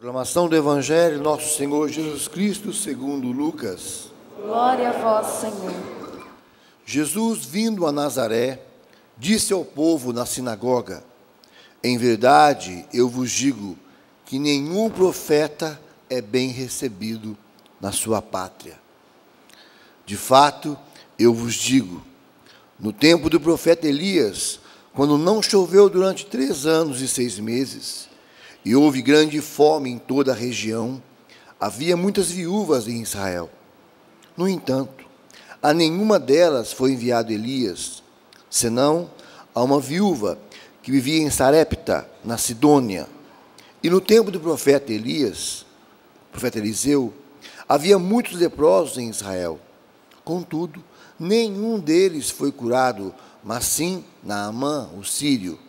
Proclamação do Evangelho, nosso Senhor Jesus Cristo, segundo Lucas. Glória a vós, Senhor. Jesus, vindo a Nazaré, disse ao povo na sinagoga: em verdade, eu vos digo que nenhum profeta é bem recebido na sua pátria. De fato, eu vos digo, no tempo do profeta Elias, quando não choveu durante 3 anos e 6 meses, e houve grande fome em toda a região, havia muitas viúvas em Israel. No entanto, a nenhuma delas foi enviado Elias, senão a uma viúva que vivia em Sarepta, na Sidônia. E no tempo do profeta Elias, profeta Eliseu, havia muitos leprosos em Israel. Contudo, nenhum deles foi curado, mas sim Naamã, o sírio.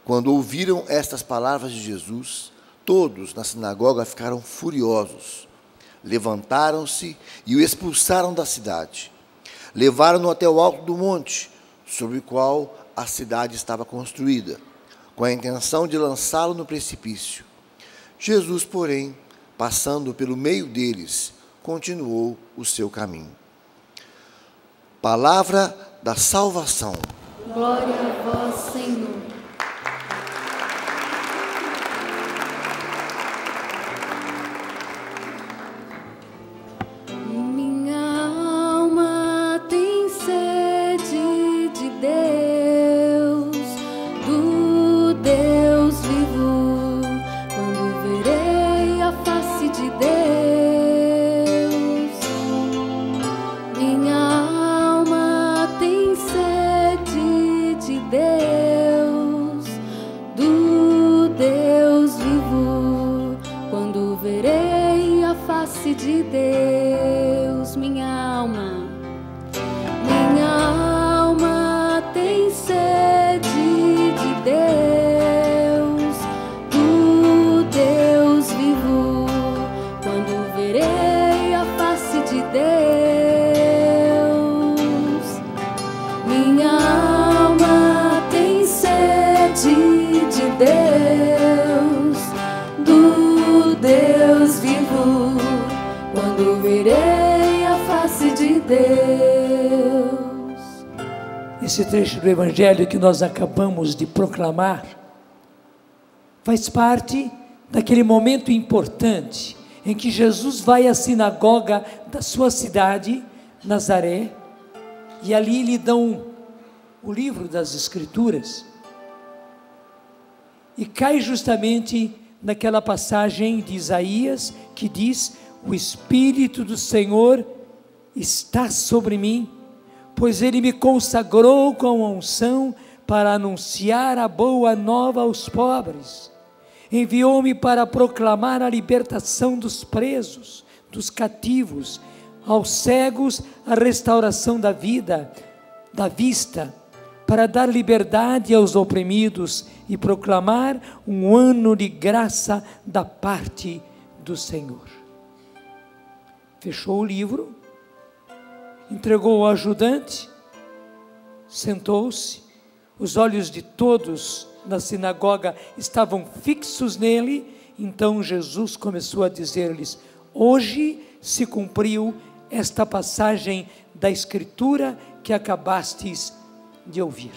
Quando ouviram estas palavras de Jesus, todos na sinagoga ficaram furiosos. Levantaram-se e o expulsaram da cidade. Levaram-no até o alto do monte, sobre o qual a cidade estava construída, com a intenção de lançá-lo no precipício. Jesus, porém, passando pelo meio deles, continuou o seu caminho. Palavra da salvação. Glória a vós, Senhor. De Deus, minha alma tem sede de Deus, do Deus vivo, quando verei a face de Deus. Minha alma tem sede de Deus, do Deus vivo, quando verei a face de Deus. Esse trecho do Evangelho que nós acabamos de proclamar faz parte daquele momento importante em que Jesus vai à sinagoga da sua cidade, Nazaré, e ali lhe dão o livro das Escrituras, e cai justamente naquela passagem de Isaías que diz: o Espírito do Senhor está sobre mim, pois Ele me consagrou com a unção para anunciar a boa nova aos pobres. Enviou-me para proclamar a libertação dos presos, dos cativos, aos cegos a restauração da vida, da vista, para dar liberdade aos oprimidos e proclamar um ano de graça da parte do Senhor. Fechou o livro, entregou ao ajudante, sentou-se, os olhos de todos na sinagoga estavam fixos nele. Então Jesus começou a dizer-lhes: hoje se cumpriu esta passagem da Escritura que acabastes de ouvir.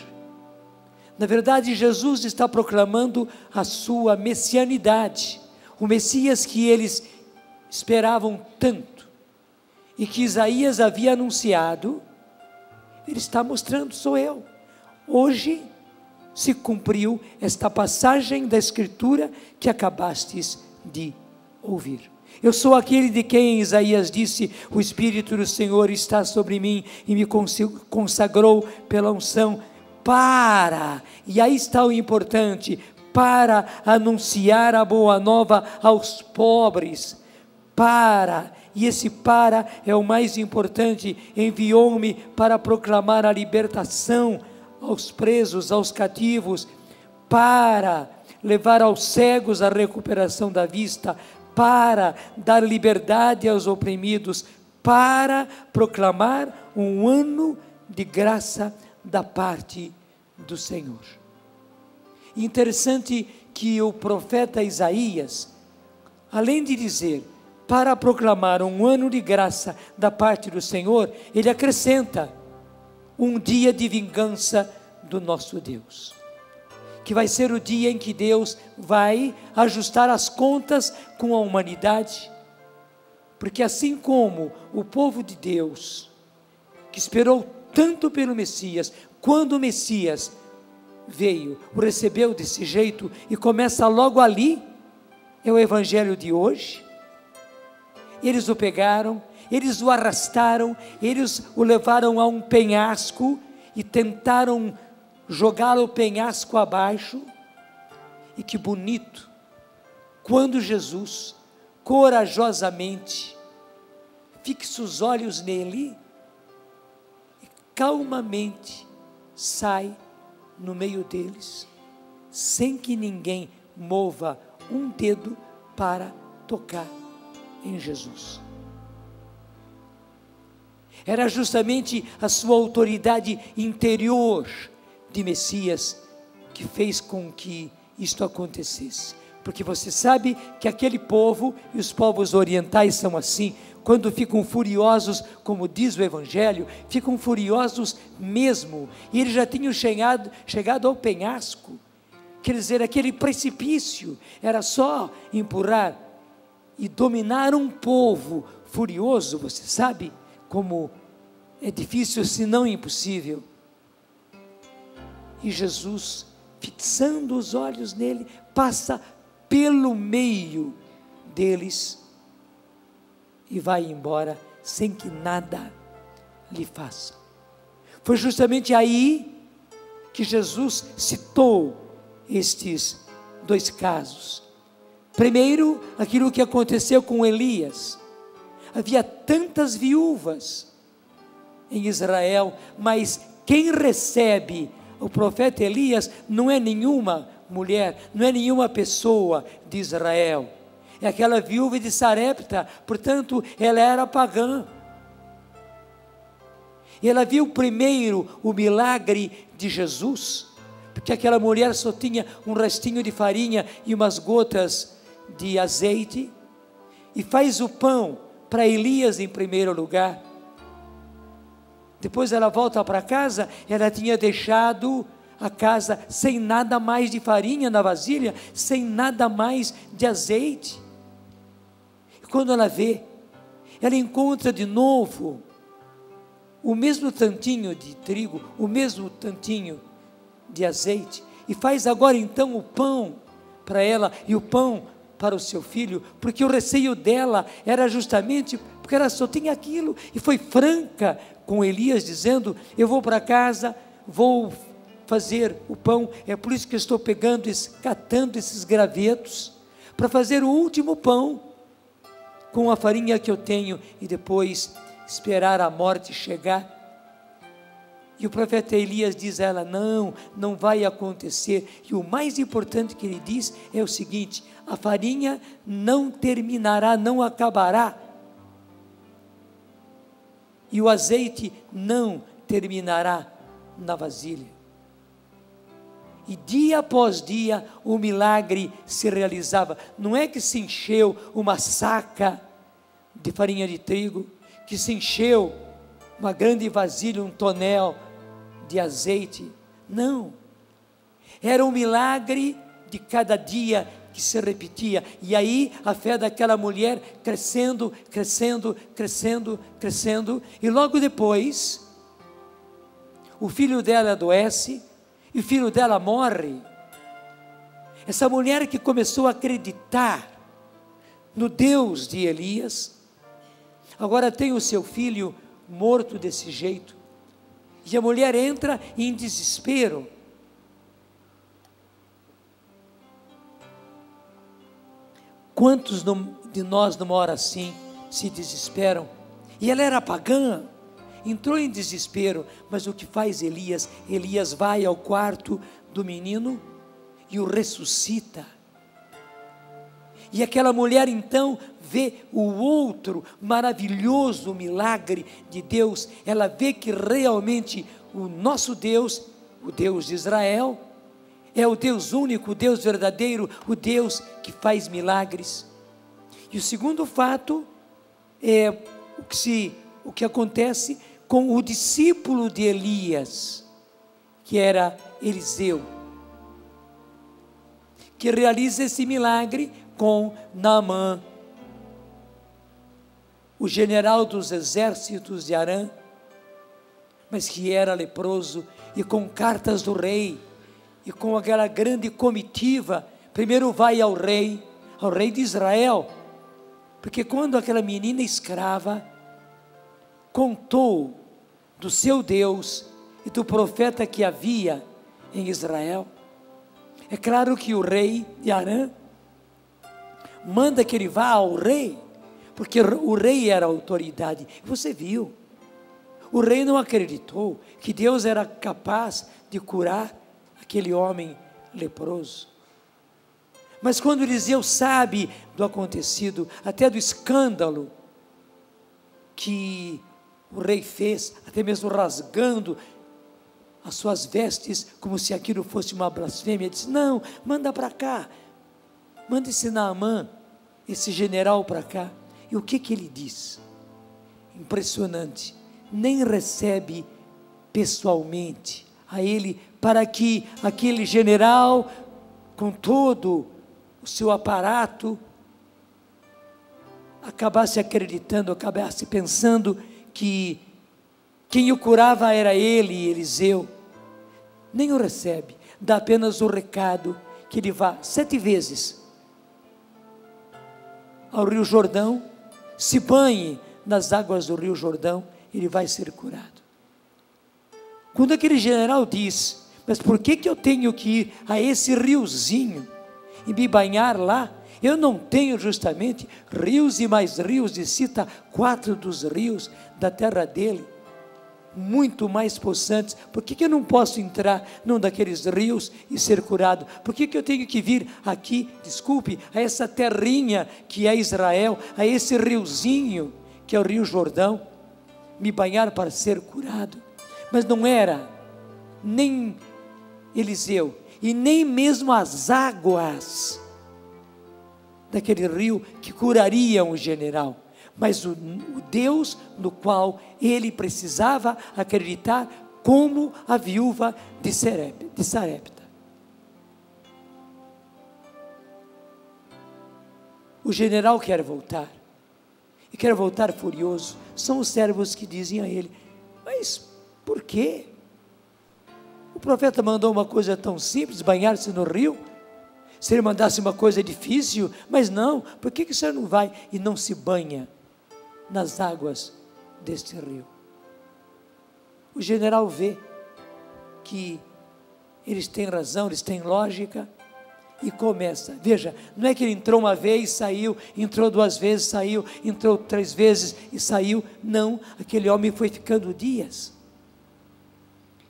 Na verdade, Jesus está proclamando a sua messianidade, o Messias que eles esperavam tanto, e que Isaías havia anunciado. Ele está mostrando: sou eu. Hoje se cumpriu esta passagem da Escritura que acabastes de ouvir. Eu sou aquele de quem Isaías disse: o Espírito do Senhor está sobre mim e me consagrou pela unção para, e aí está o importante, para anunciar a boa nova aos pobres, e esse para é o mais importante. Enviou-me para proclamar a libertação aos presos, aos cativos, para levar aos cegos a recuperação da vista, para dar liberdade aos oprimidos, para proclamar um ano de graça da parte do Senhor. Interessante que o profeta Isaías, além de dizer, para proclamar um ano de graça da parte do Senhor, ele acrescenta, um dia de vingança do nosso Deus, que vai ser o dia em que Deus vai ajustar as contas com a humanidade, porque assim como o povo de Deus, que esperou tanto pelo Messias, quando o Messias veio, o recebeu desse jeito, e começa logo ali, é o evangelho de hoje. Eles o pegaram, eles o arrastaram, eles o levaram a um penhasco, e tentaram jogar o penhasco abaixo, e que bonito, quando Jesus, corajosamente, fixa os olhos nele, e calmamente sai no meio deles, sem que ninguém mova um dedo para tocar em Jesus. Era justamente a sua autoridade interior de Messias que fez com que isto acontecesse, porque você sabe que aquele povo, e os povos orientais são assim, quando ficam furiosos, como diz o Evangelho, ficam furiosos mesmo, e eles já tinham chegado ao penhasco, quer dizer, aquele precipício, era só empurrar, e dominar um povo furioso, você sabe como é difícil, se não impossível. E Jesus, fixando os olhos nele, passa pelo meio deles e vai embora sem que nada lhe faça. Foi justamente aí que Jesus citou estes dois casos. Primeiro, aquilo que aconteceu com Elias. Havia tantas viúvas em Israel, mas quem recebe o profeta Elias não é nenhuma mulher, não é nenhuma pessoa de Israel, é aquela viúva de Sarepta, portanto ela era pagã. E ela viu primeiro o milagre de Jesus, porque aquela mulher só tinha um restinho de farinha e umas gotas de azeite, e faz o pão para Elias em primeiro lugar. Depois ela volta para casa, ela tinha deixado a casa sem nada mais de farinha na vasilha, sem nada mais de azeite. E quando ela vê, ela encontra de novo o mesmo tantinho de trigo, o mesmo tantinho de azeite, e faz agora então o pão para ela e o pão para o seu filho, porque o receio dela era justamente porque ela só tinha aquilo, e foi franca com Elias, dizendo: eu vou para casa, vou fazer o pão, é por isso que eu estou catando esses gravetos, para fazer o último pão, com a farinha que eu tenho, e depois esperar a morte chegar. E o profeta Elias diz a ela: não vai acontecer. E o mais importante que ele diz é o seguinte: a farinha não terminará, não acabará, e o azeite não terminará na vasilha. E dia após dia o milagre se realizava. Não é que se encheu uma saca de farinha de trigo, que se encheu uma grande vasilha, um tonel de azeite. Não, era um milagre de cada dia que se repetia. E aí a fé daquela mulher crescendo, crescendo, crescendo, crescendo, e logo depois o filho dela adoece e o filho dela morre. Essa mulher que começou a acreditar no Deus de Elias, agora tem o seu filho morto desse jeito. E a mulher entra em desespero. Quantos de nós numa hora assim se desesperam? E ela era pagã, entrou em desespero, mas o que faz Elias? Elias vai ao quarto do menino e o ressuscita. E aquela mulher então vê o outro maravilhoso milagre de Deus. Ela vê que realmente o nosso Deus, o Deus de Israel, é o Deus único, o Deus verdadeiro, o Deus que faz milagres. E o segundo fato é o que acontece com o discípulo de Elias, que era Eliseu, que realiza esse milagre com Naamã, o general dos exércitos de Arã, mas que era leproso, e com cartas do rei, e com aquela grande comitiva, primeiro vai ao rei de Israel, porque quando aquela menina escrava contou do seu Deus e do profeta que havia em Israel, é claro que o rei de Arã manda que ele vá ao rei, porque o rei era a autoridade. Você viu, o rei não acreditou que Deus era capaz de curar aquele homem leproso. Mas quando Eliseu sabe do acontecido, até do escândalo que o rei fez, até mesmo rasgando as suas vestes, como se aquilo fosse uma blasfêmia, disse: não, manda para cá, manda esse Naamã, esse general para cá. E o que ele diz? Impressionante, nem recebe pessoalmente a ele, para que aquele general, com todo o seu aparato, acabasse acreditando, acabasse pensando que quem o curava era ele, Eliseu. Nem o recebe, dá apenas o recado que ele vá 7 vezes ao Rio Jordão, se banhe nas águas do Rio Jordão, ele vai ser curado. Quando aquele general diz: mas por que eu tenho que ir a esse riozinho e me banhar lá? Eu não tenho justamente rios e mais rios, e cita 4 dos rios da terra dele, muito mais possantes. Por que eu não posso entrar num daqueles rios e ser curado? Por que eu tenho que vir aqui, desculpe, a essa terrinha que é Israel, a esse riozinho que é o Rio Jordão, me banhar para ser curado? Mas não era nem Eliseu e nem mesmo as águas daquele rio que curariam o general, mas o Deus no qual ele precisava acreditar, como a viúva de Sarepta. O general quer voltar, e quer voltar furioso. São os servos que dizem a ele: mas por quê? O profeta mandou uma coisa tão simples, banhar-se no rio. Se ele mandasse uma coisa difícil, mas não, por que o senhor não vai e não se banha nas águas deste rio? O general vê que eles têm razão, eles têm lógica, e começa. Veja, não é que ele entrou uma vez, saiu, entrou 2 vezes, saiu, entrou 3 vezes e saiu. Não, aquele homem foi ficando dias,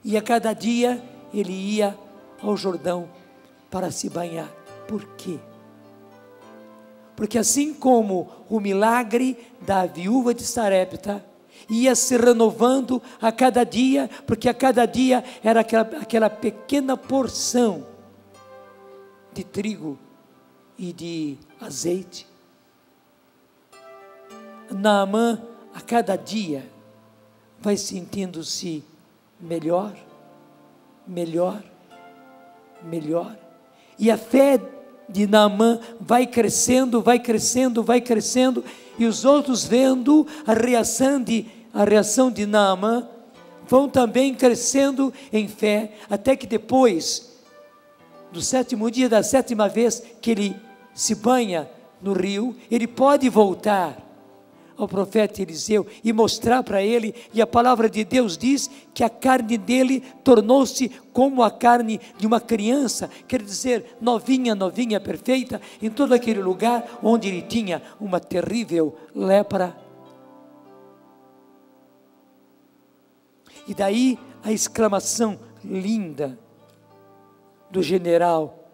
e a cada dia ele ia ao Jordão para se banhar. Por quê? Porque assim como o milagre da viúva de Sarepta ia se renovando a cada dia, porque a cada dia era aquela pequena porção de trigo e de azeite, Naamã a cada dia vai sentindo-se melhor, melhor, melhor, e a fé de Naamã vai crescendo, vai crescendo, vai crescendo, e os outros, vendo a reação de Naamã, vão também crescendo em fé, até que depois do 7º dia, da 7ª vez que ele se banha no rio, ele pode voltar ao profeta Eliseu e mostrar para ele, e a palavra de Deus diz que a carne dele tornou-se como a carne de uma criança, quer dizer, novinha, novinha, perfeita, em todo aquele lugar onde ele tinha uma terrível lepra. E daí a exclamação linda do general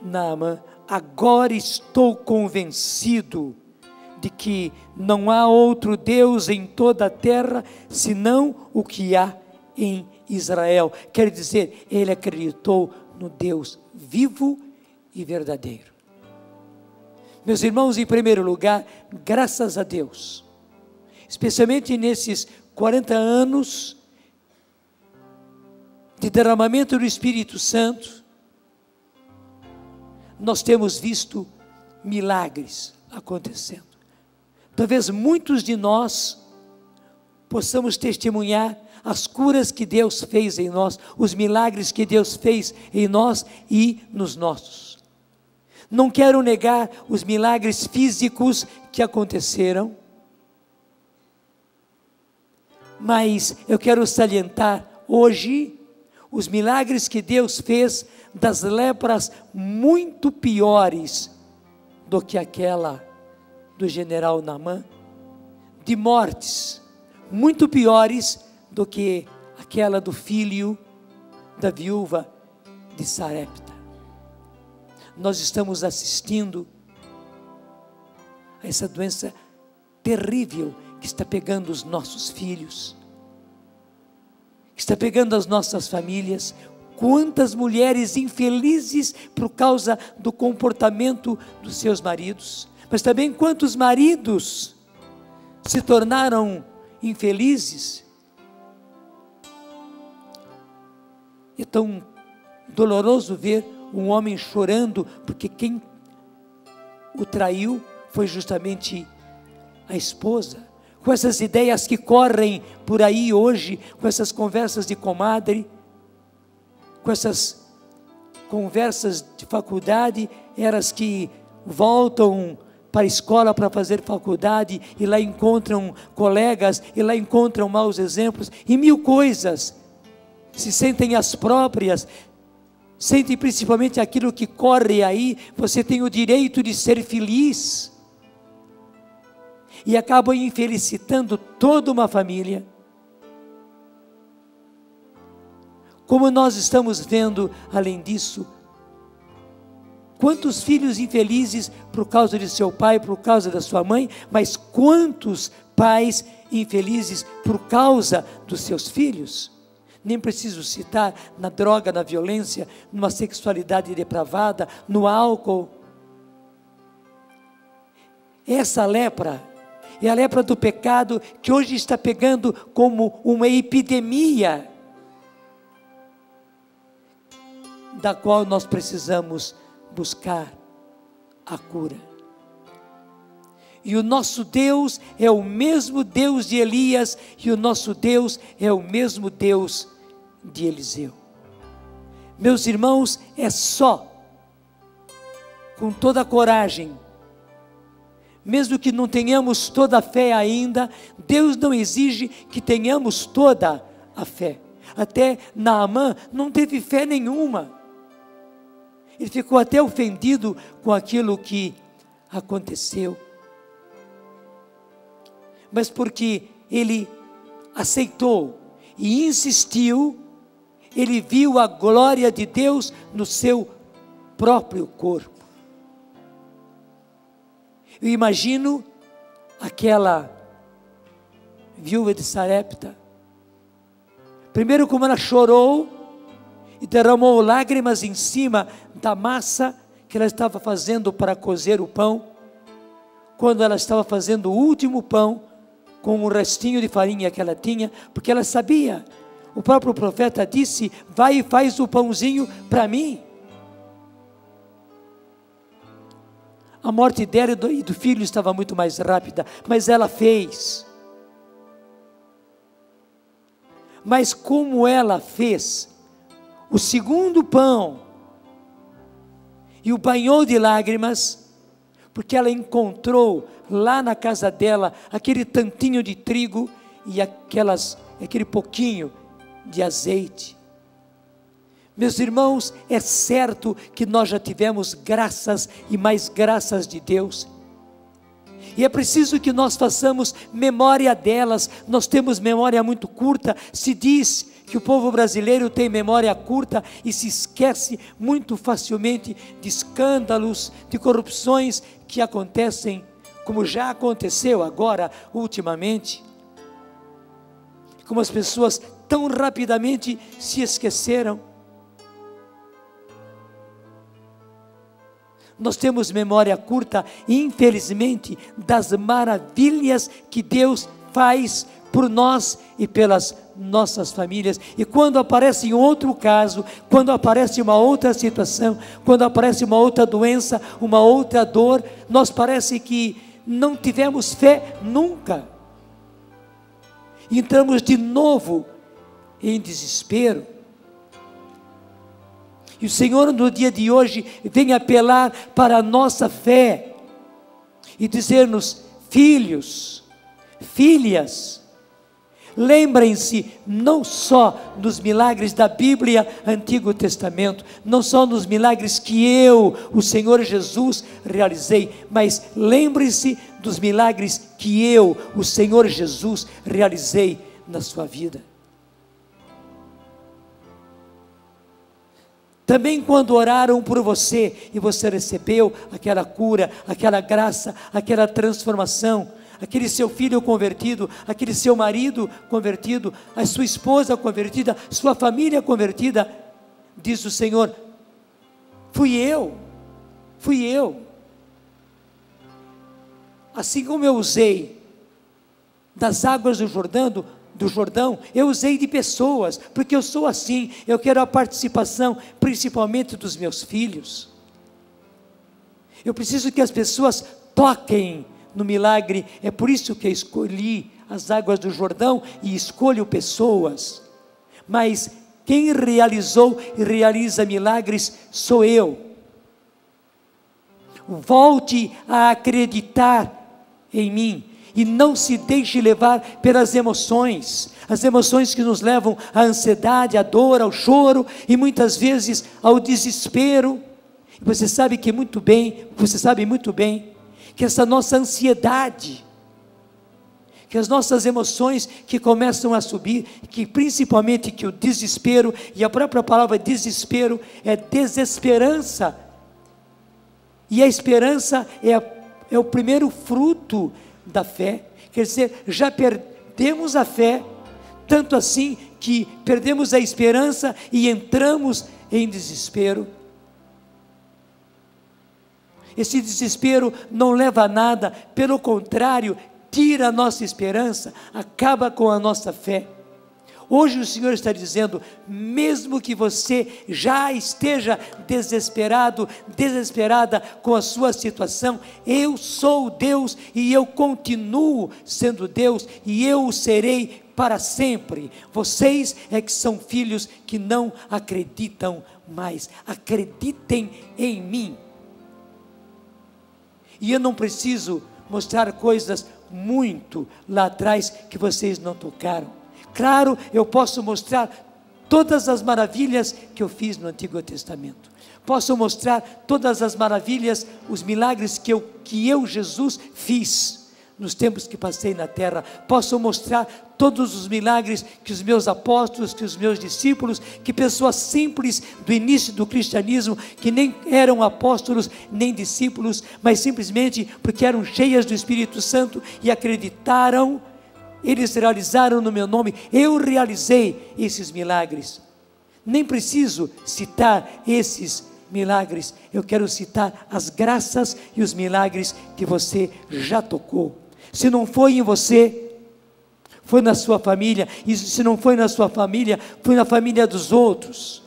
Naamã: agora estou convencido de que não há outro Deus em toda a terra, senão o que há em Israel. Quer dizer, ele acreditou no Deus vivo e verdadeiro. Meus irmãos, em primeiro lugar, graças a Deus, especialmente nesses 40 anos de derramamento do Espírito Santo, nós temos visto milagres acontecendo. Talvez muitos de nós possamos testemunhar as curas que Deus fez em nós, os milagres que Deus fez em nós e nos nossos. Não quero negar os milagres físicos que aconteceram, mas eu quero salientar hoje os milagres que Deus fez das lepras muito piores do que aquela do general Naamã, de mortes muito piores do que aquela do filho da viúva de Sarepta. Nós estamos assistindo a essa doença terrível que está pegando os nossos filhos, que está pegando as nossas famílias. Quantas mulheres infelizes por causa do comportamento dos seus maridos, mas também quantos maridos se tornaram infelizes. É tão doloroso ver um homem chorando porque quem o traiu foi justamente a esposa. Com essas ideias que correm por aí hoje, com essas conversas de comadre, com essas conversas de faculdade, elas que voltam para a escola para fazer faculdade e lá encontram colegas e lá encontram maus exemplos e mil coisas, se sentem as próprias, sentem principalmente aquilo que corre aí. Você tem o direito de ser feliz e acabam infelicitando toda uma família. Como nós estamos vendo, além disso, quantos filhos infelizes por causa de seu pai, por causa da sua mãe, mas quantos pais infelizes por causa dos seus filhos? Nem preciso citar na droga, na violência, numa sexualidade depravada, no álcool. Essa lepra é a lepra do pecado que hoje está pegando como uma epidemia, da qual nós precisamos buscar a cura. E o nosso Deus é o mesmo Deus de Elias, e o nosso Deus é o mesmo Deus de Eliseu. Meus irmãos, é só com toda a coragem, mesmo que não tenhamos toda a fé ainda, Deus não exige que tenhamos toda a fé. Até Naamã não teve fé nenhuma. Ele ficou até ofendido com aquilo que aconteceu. Mas porque ele aceitou e insistiu, ele viu a glória de Deus no seu próprio corpo. Eu imagino aquela viúva de Sarepta. Primeiro, como ela chorou e derramou lágrimas em cima da massa que ela estava fazendo para cozer o pão, quando ela estava fazendo o último pão com um restinho de farinha que ela tinha, porque ela sabia, o próprio profeta disse: vai e faz o pãozinho para mim. A morte dela e do filho estava muito mais rápida, mas ela fez. Mas como ela fez o segundo pão e o banhou de lágrimas, porque ela encontrou lá na casa dela aquele tantinho de trigo e aquele pouquinho de azeite. Meus irmãos, é certo que nós já tivemos graças e mais graças de Deus, e é preciso que nós façamos memória delas. Nós temos memória muito curta. Se diz que o povo brasileiro tem memória curta e se esquece muito facilmente de escândalos, de corrupções que acontecem, como já aconteceu agora ultimamente, como as pessoas tão rapidamente se esqueceram. Nós temos memória curta, infelizmente, das maravilhas que Deus faz por nós e pelas nossas famílias. E quando aparece um outro caso, quando aparece uma outra situação, quando aparece uma outra doença, uma outra dor, nós parece que não tivemos fé nunca. Entramos de novo em desespero. E o Senhor no dia de hoje vem apelar para a nossa fé e dizer-nos: filhos, filhas, lembrem-se não só dos milagres da Bíblia, Antigo Testamento, não só nos milagres que eu, o Senhor Jesus, realizei, mas lembrem-se dos milagres que eu, o Senhor Jesus, realizei na sua vida. Também quando oraram por você e você recebeu aquela cura, aquela graça, aquela transformação, aquele seu filho convertido, aquele seu marido convertido, a sua esposa convertida, sua família convertida, diz o Senhor: fui eu. Assim como eu usei das águas do Jordão, eu usei de pessoas, porque eu sou assim, eu quero a participação, principalmente dos meus filhos. Eu preciso que as pessoas toquem no milagre, é por isso que eu escolhi as águas do Jordão e escolho pessoas, mas quem realizou e realiza milagres sou eu. Volte a acreditar em mim, e não se deixe levar pelas emoções, as emoções que nos levam à ansiedade, à dor, ao choro, e muitas vezes ao desespero. Você sabe muito bem, que essa nossa ansiedade, que as nossas emoções que começam a subir, que principalmente que o desespero, e a própria palavra desespero é desesperança, e a esperança é o primeiro fruto da fé. Quer dizer, já perdemos a fé, tanto assim que perdemos a esperança e entramos em desespero. Esse desespero não leva a nada, pelo contrário, tira a nossa esperança, acaba com a nossa fé. Hoje o Senhor está dizendo: mesmo que você já esteja desesperado, desesperada com a sua situação, eu sou Deus e eu continuo sendo Deus e eu o serei para sempre. Vocês é que são filhos que não acreditam mais. Acreditem em mim. E eu não preciso mostrar coisas muito lá atrás que vocês não tocaram. Claro, eu posso mostrar todas as maravilhas que eu fiz no Antigo Testamento. Posso mostrar todas as maravilhas, os milagres que eu, Jesus, fiz nos tempos que passei na terra. Posso mostrar todos os milagres que os meus apóstolos, que os meus discípulos, que pessoas simples do início do cristianismo, que nem eram apóstolos nem discípulos, mas simplesmente porque eram cheias do Espírito Santo e acreditaram, eles realizaram no meu nome. Eu realizei esses milagres. Nem preciso citar esses milagres, eu quero citar as graças e os milagres que você já tocou. Se não foi em você, foi na sua família, e se não foi na sua família, foi na família dos outros,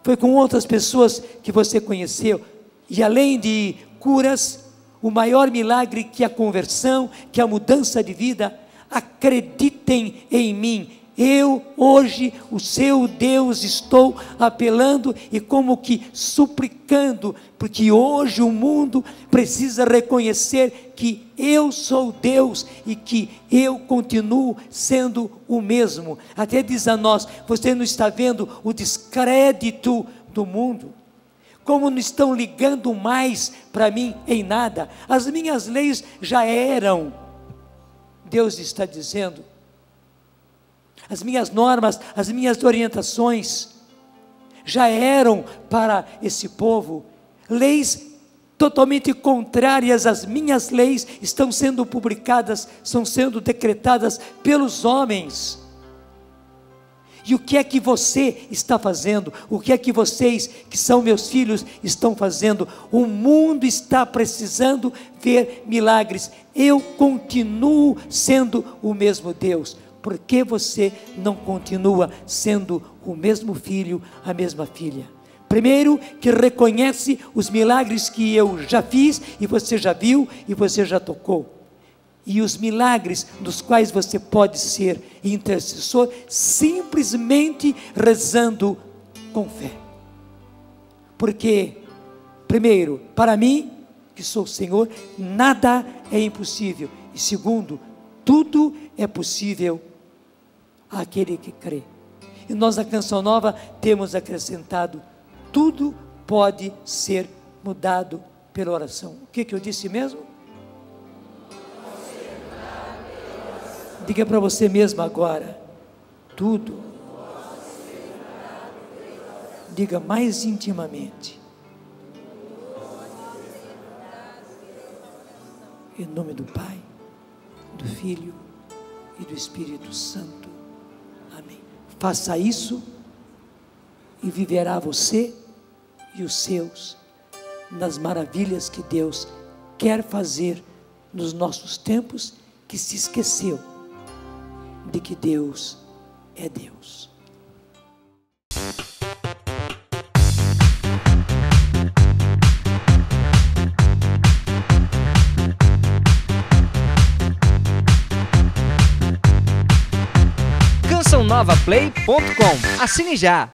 foi com outras pessoas que você conheceu. E além de curas, o maior milagre que a conversão, que a mudança de vida. Acreditem em mim, eu hoje, o seu Deus, estou apelando e como que suplicando, porque hoje o mundo precisa reconhecer que eu sou Deus e que eu continuo sendo o mesmo. Até diz a nós: você não está vendo o descrédito do mundo? Como não estão ligando mais para mim em nada? As minhas leis já eram. Deus está dizendo, as minhas normas, as minhas orientações já eram para esse povo. Leis totalmente contrárias às minhas leis estão sendo publicadas, estão sendo decretadas pelos homens. E o que é que você está fazendo? O que é que vocês, que são meus filhos, estão fazendo? O mundo está precisando ver milagres. Eu continuo sendo o mesmo Deus. Por que você não continua sendo o mesmo filho, a mesma filha? Primeiro, que reconhece os milagres que eu já fiz, e você já viu, e você já tocou. E os milagres dos quais você pode ser intercessor, simplesmente rezando com fé. Porque, primeiro, para mim, que sou o Senhor, nada é impossível. E segundo, tudo é possível àquele que crê. E nós, na Canção Nova, temos acrescentado: tudo pode ser mudado pela oração. O que eu disse mesmo? Diga para você mesmo agora: tudo. Diga mais intimamente. Em nome do Pai, do Filho e do Espírito Santo. Amém. Faça isso e viverá você e os seus nas maravilhas que Deus quer fazer nos nossos tempos, que se esqueceu de que Deus é Deus. CançãoNovaPlay.com. Assine já!